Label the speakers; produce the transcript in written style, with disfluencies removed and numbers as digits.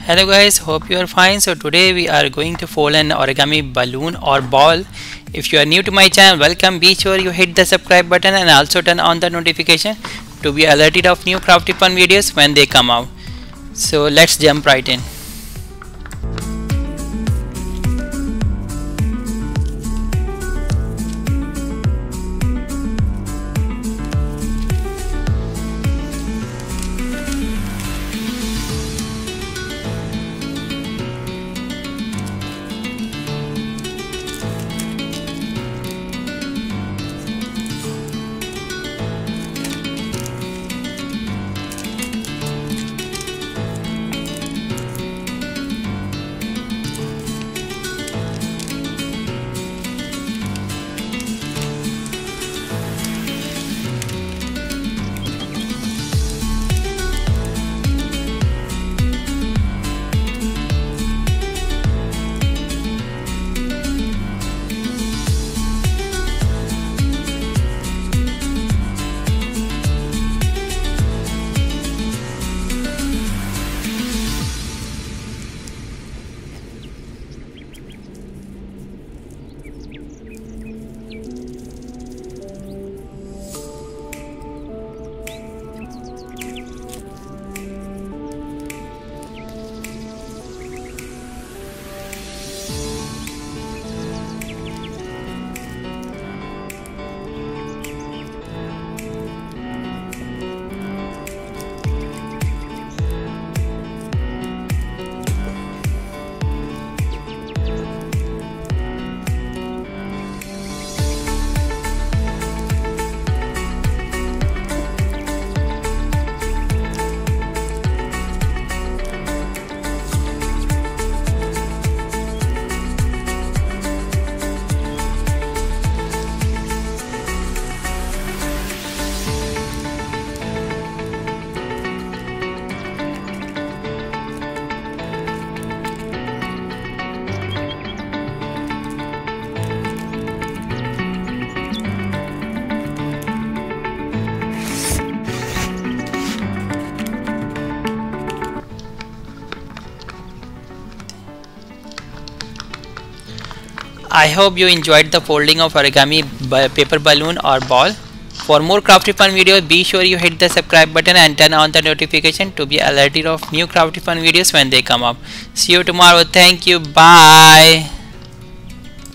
Speaker 1: Hello guys, hope you are fine. So today we are going to fold an origami balloon or ball. If you are new to my channel, welcome. Be sure you hit the subscribe button and also turn on the notification to be alerted of new crafty fun videos when they come out. So let's jump right in. I hope you enjoyed the folding of origami paper balloon or ball. For more crafty fun videos, be sure you hit the subscribe button and turn on the notification to be alerted of new crafty fun videos when they come up. See you tomorrow. Thank you. Bye.